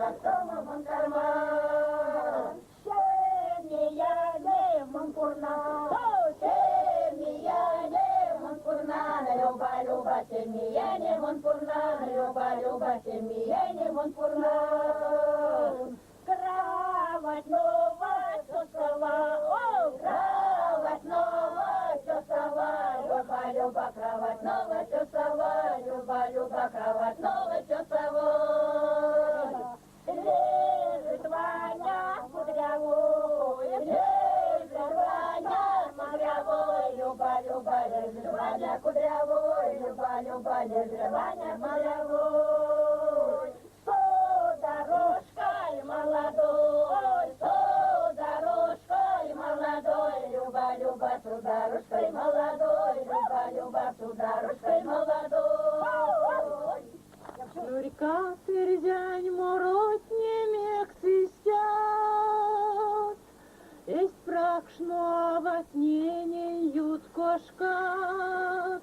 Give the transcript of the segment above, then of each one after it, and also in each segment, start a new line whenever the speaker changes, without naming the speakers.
Ластом он карман. Шемия не мампурна, шемия не мампурна, люба, люба, шемия не мампурна, люба, люба, шемия не мампурна. Кровать новая, часова, о, кровать новая, часова, люба, люба, кровать новая, часова, люба, люба, кровать новая, часова. Лежит Ваня кудрявой, лежит Ваня кудрявой, люба, люба, лежит Ваня кудрявой, люба, люба, лежит Ваня кудрявой. Со дорожкой молодой, со дорожкой молодой, люба, люба, со дорожкой молодой, люба, люба, со дорожкой молодой.
Река Тырзянь морозне мех свистят, есть прахшно во сне не ют кошка.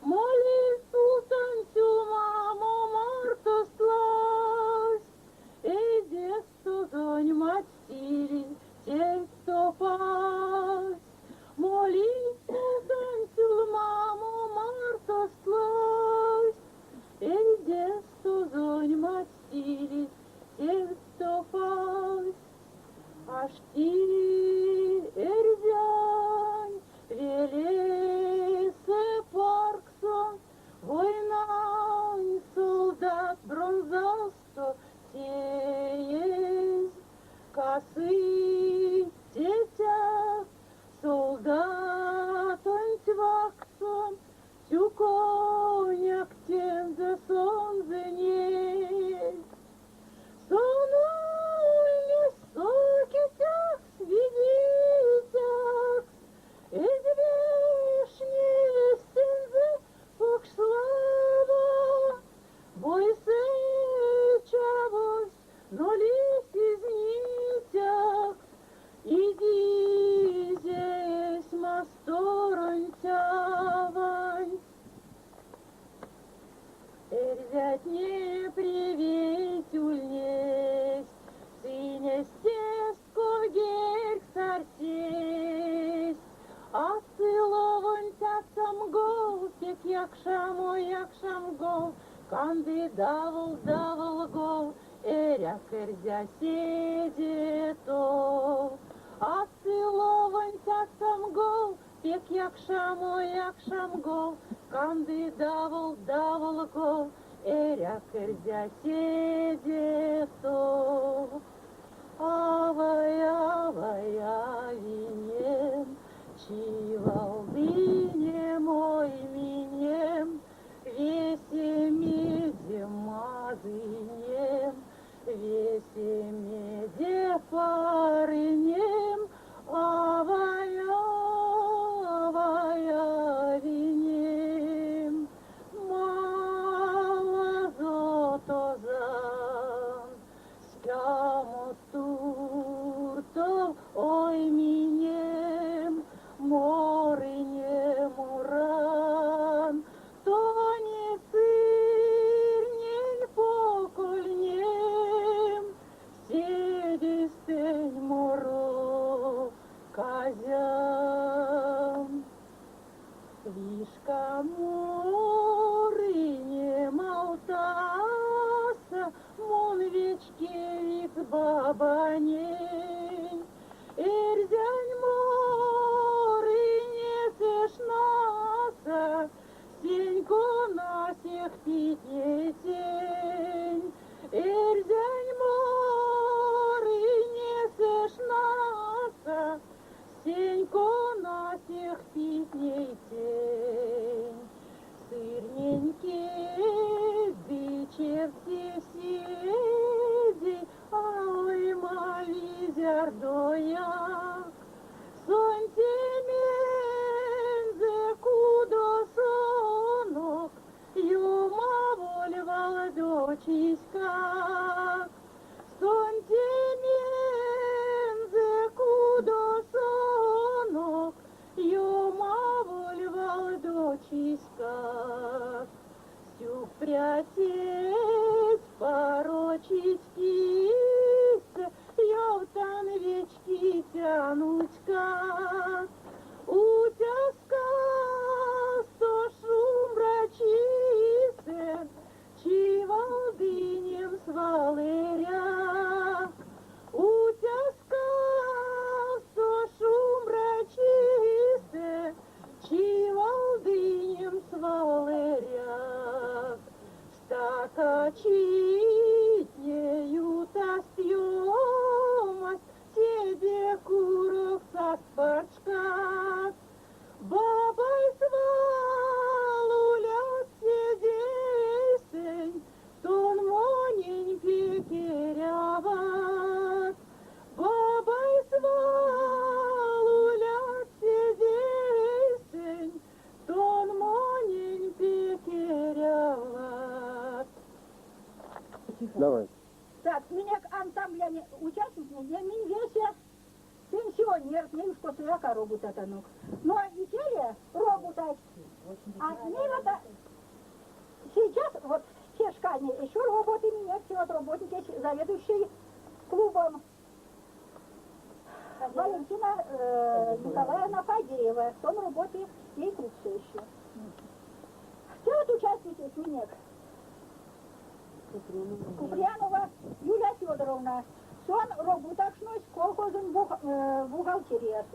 Моли султан маму марто сласть, и детство зонь мать стили, тельцо пасть. Моли султан маму марто сласть, и детство зонь мать стили, тельцо пасть. Аж ти эрзянь, велесе парксон, война солдат бронзасто сесть. Косы тетя, солдат антиваксон, тюконяк тем за солнце нет. Сонуй сокитях свидитях, извешние стензы покшлава, бойся чавос, но лись из нитях, иди здесь масторон тявань. Взять не приветюльнесь, сыне стеско герк сарсесть, а сыловон тяцам гол, пек якшам гол, канды давыл гол, эряк эрзя седето. А сыловон тяцам гол, пек якшам гол, канды давыл гол, эряк эрзя седето. Авай, авинем, чивалдыне мой минем, весе меде мазынем, весе меде парынем, авай, авинем. Мало зотозан, спямот туртов, ой минем, морыне муран, то не сырнень покольнем, седистень моро казям. Лишка морыне малтаса, мон вечке вик бабанень. Эрзянь морыне сешнаса, сенько на всех тень. Эрзянь морыне сешнаса, сенько на всех тень. Сырненькие дычевцы седи, ой, мавизяр дояк. Сонтемензе кудо сонок, юма воль валдо
Так, меня ансамбля участник, я весь пенсионер, не уж после рака работать оно. Но и теле работать. А мне вот сейчас вот те шкане еще работы меня, все вот работники, заведующий клубом Валентина Николаевна Фадеева, в том работе ей клуб все еще. Все вот участники с меня. Куприянова Юлия Федоровна. Сон роботачность колхозом бухгалтерия.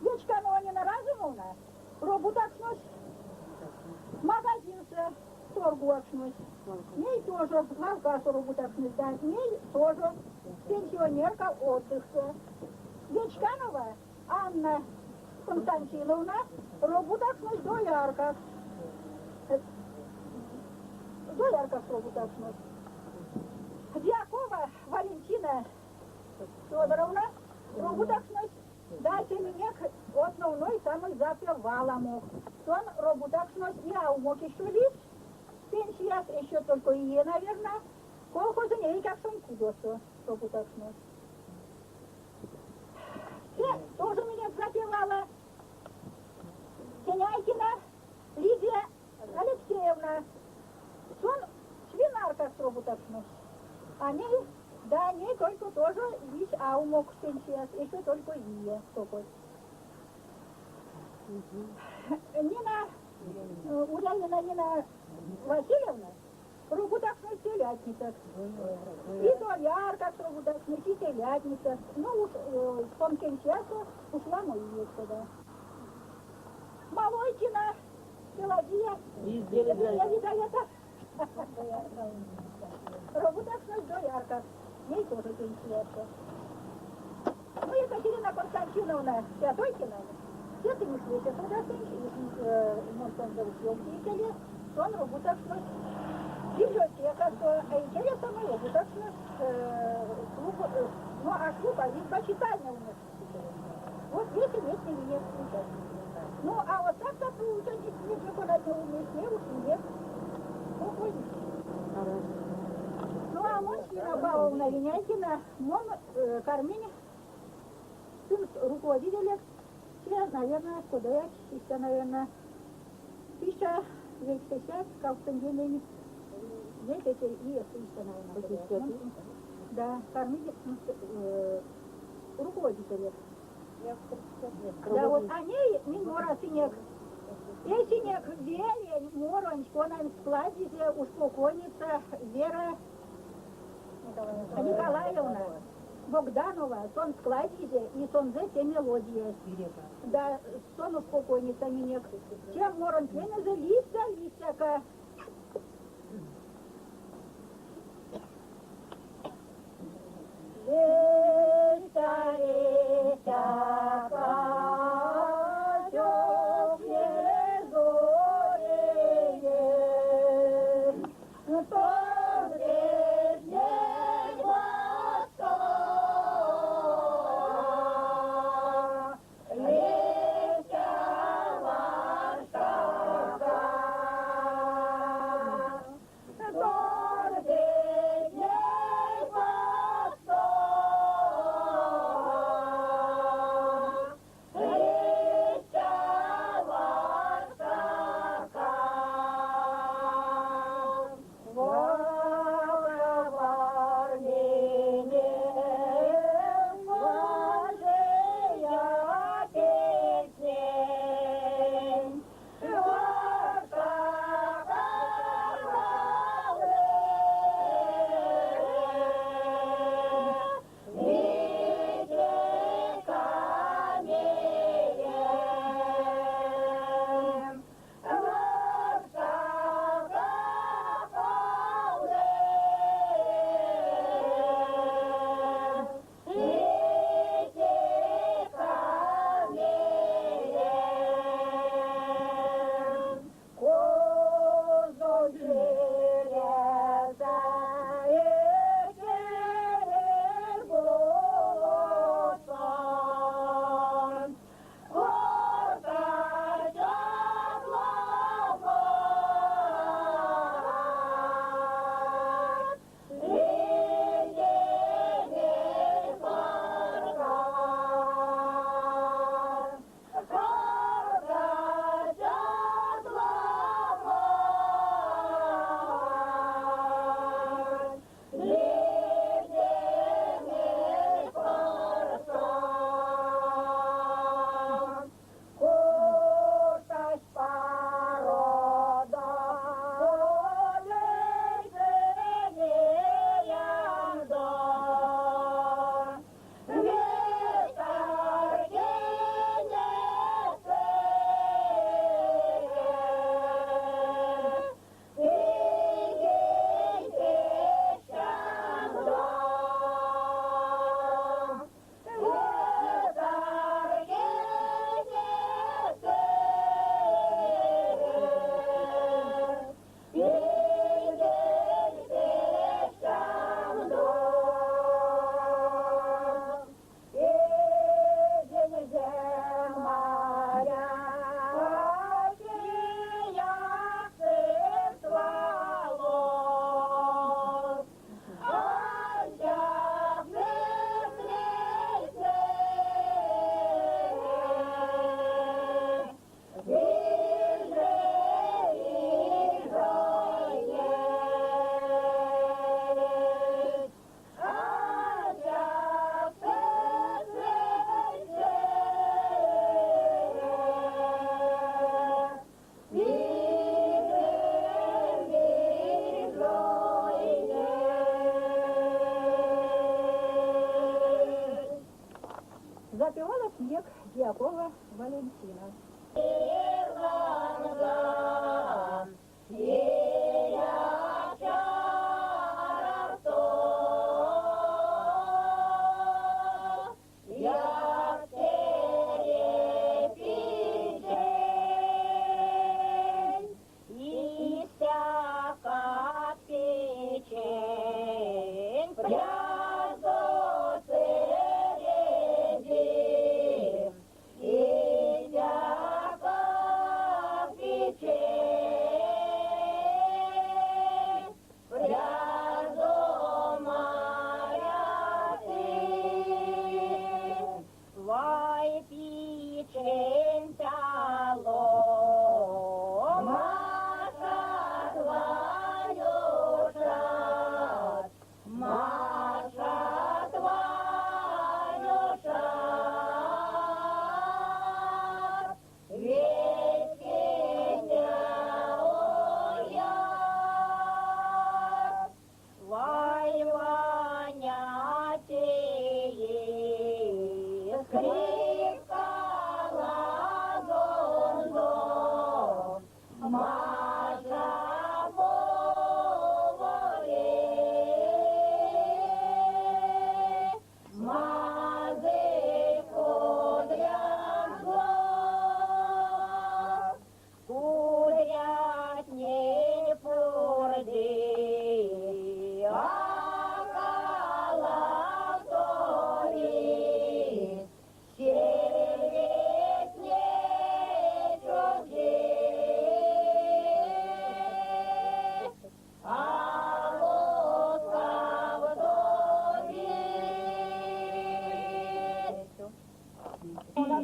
Ячканова Нина Разумовна. Роботачность магазинца торговочность. Ней тоже малкасу роботачность, да. Ней тоже пенсионерка отдыха. Ячканова Анна Константиновна. Роботачность доярка. Доярка роботачность. Дьякова Валентина Федоровна, роботачность, дайте мне основной самый запевала. Сон роботачность, я умок еще лишь, пенсия еще только и, наверное, колхозы не как сон кудосу роботачность. Все тоже меня запевала. Теняйкина Лидия Алексеевна, сон свинарка с роботачность. Они, да, они только тоже есть аумок пенсия, еще только ее такой. Нина, Ульянина Нина Васильевна, роботачность телятница. И доярка с роботачность, и телятница. Ну, уж с том пенсиясу ушла мои сюда. Малойкина, Пелагия, я видала это. Роботачность доярка. Ей тоже пенсияшка. Ну, Екатерина Константиновна Святойкина, все ты не слышишь, когда ты может он был съемки, он роботачность. Библиотека, а интересно мы роботачность клуб, ну, а клуб, а ведь почитание у нас. Вот весь местный нет. Ну, а вот так-то получается, ничего не уместнее, уж нет. Ну, а он Сина Павловна Винятина, он Кармине, сын руководителя, все, наверное, куда я, еще, наверное, 1260, как в день, здесь эти и еще, наверное, да, Кармине, руководителя. Да, вот они, не мора синек. Если не вели, моронько на складе успокоится Вера Николаевна Богданова, сон складе и сон за те мелодии. Да, сон успокоится минек. Чем морон пенеза листя, Полякова Валентина.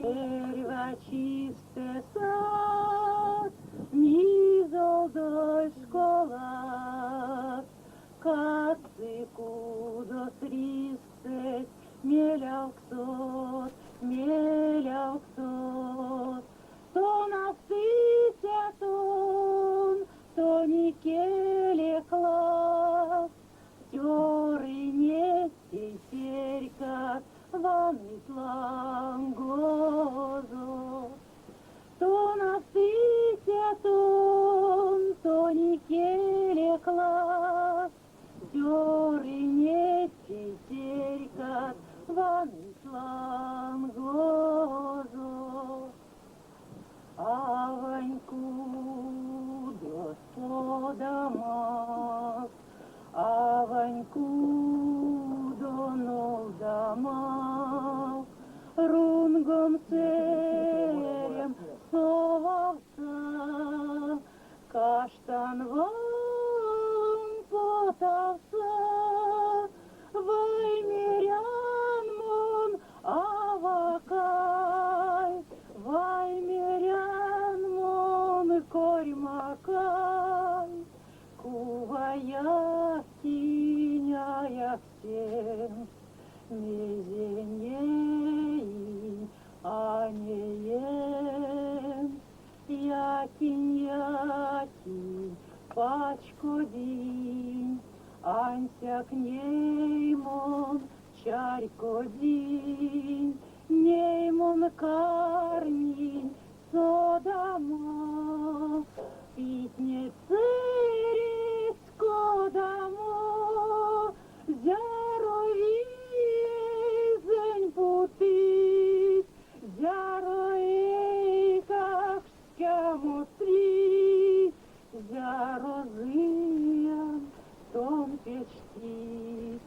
Дерево чисте сад, ні золотой школа, кацику до 30, меляуксот, то насыся тон, то никеле класс, тёры не теперь-ка вам ислангозо, то насыся тон, то никеле класс, тёры не теперь-ка вам ислангозо. Аваньку до 100 домов, Аваньку до 0 домов, рунгом церем совавца, каштан вам потавца, ваймерян мон авакай, ваймерян мон кормакай, кувая синяя всем, мезеней, а не ем, якинь, пачку день, анся к неймон, чарько день, неймон карнин, содама, пить не цериско дамо, зяровизень путыть, зяроей как скямустрить, зярозыям том печти,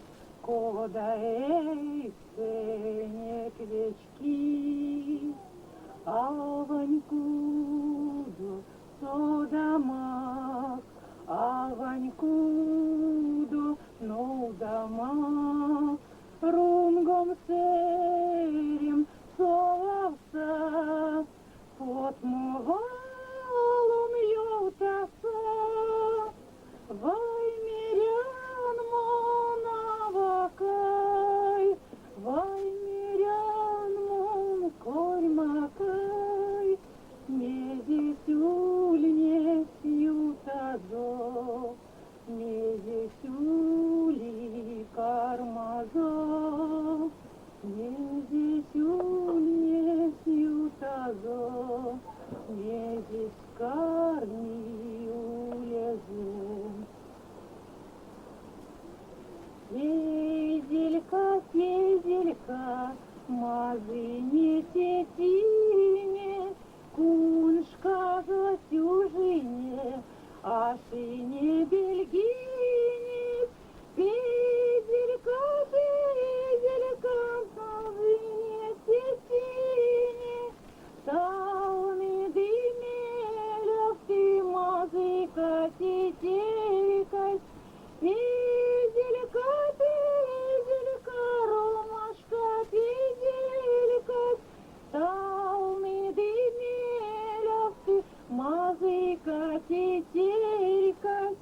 кода ей сене квечки, Аваньку до 100 домах, Аваньку до 0 домах, рунгом серим совавца, под мовалом ёлтаса, ваймерян мон авакай, ваймерян мон кормакай, медисюль не сютадо, медисюль Кизелька, мазыне тетине, куншка затюжине, ашине бельгине, пизелька, пизелька, мазыне тетине, салми дымелев ты, мазыка тетерикась, пизелька, пизелька, ромашка, пизелька, салми дымелев ты, мазыка тетерикась.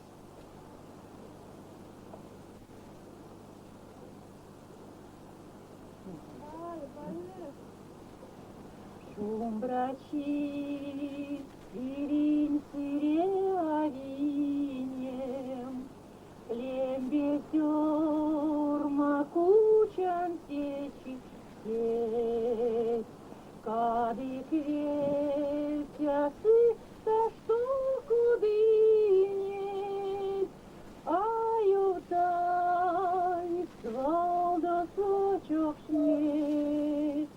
Шум брачи, сирень сиренем, плем бесер, макучан течи, сеть, кадык вертясы, та что кудынет, аютай, свалда сочок шнет,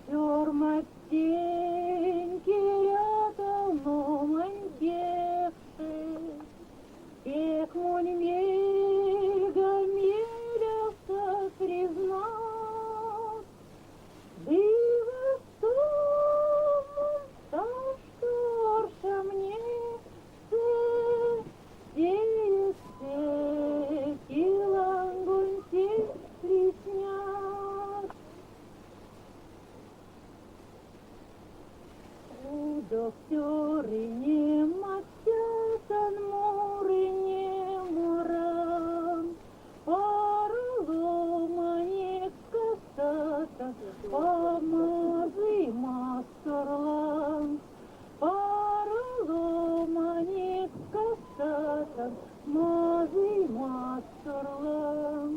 сёрмать теньки рядом, но маньгевши, эх, мой мельга, мелявся признат, дыва стомом, та шторша мне се, килангунте леснят. Доктори не матятан, моры не моран, пароломанек скастатан, помазы масторлан, пароломанек скастатан, мазы масторлан.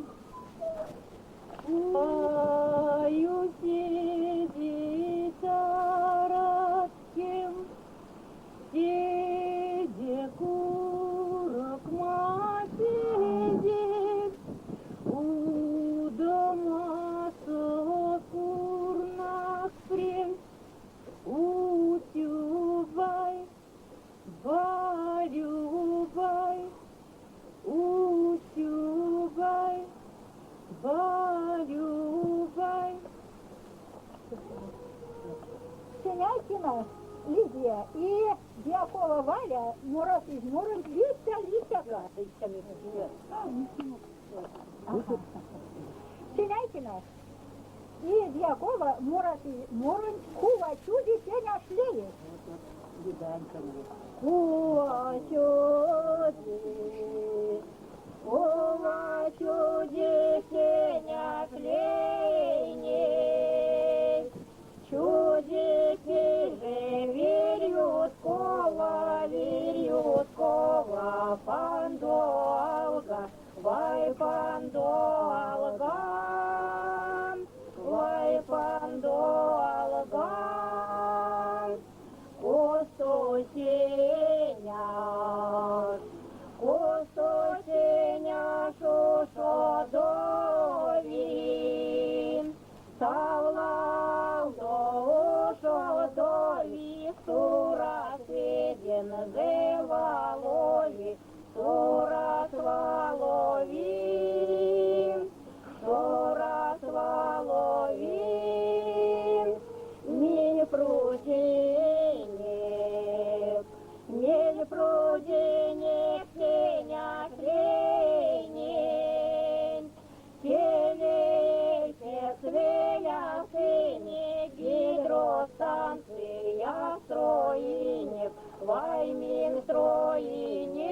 Аю сидит аратким, сиде курок сидит, у дома сокурнак прем, утюбай, барюбай, утюбай, барюбай.
Синякина Лидия и Дьякова Валя, Мурат из Муром, Лися. Синякина и Дьякова, Мурат из Муром, Кува чуди Сеня шлеет. Кува чуди Сеня шлеет. Чудики же верюткова, пандолга, вай пандолга, костосеня, шошодовин, Савлалдо шодові, сурас виден зевалові, сурас валові, міль пруденек, сеня клейнень, Свеля сыне гидростанция строенек, Ваймин строенек,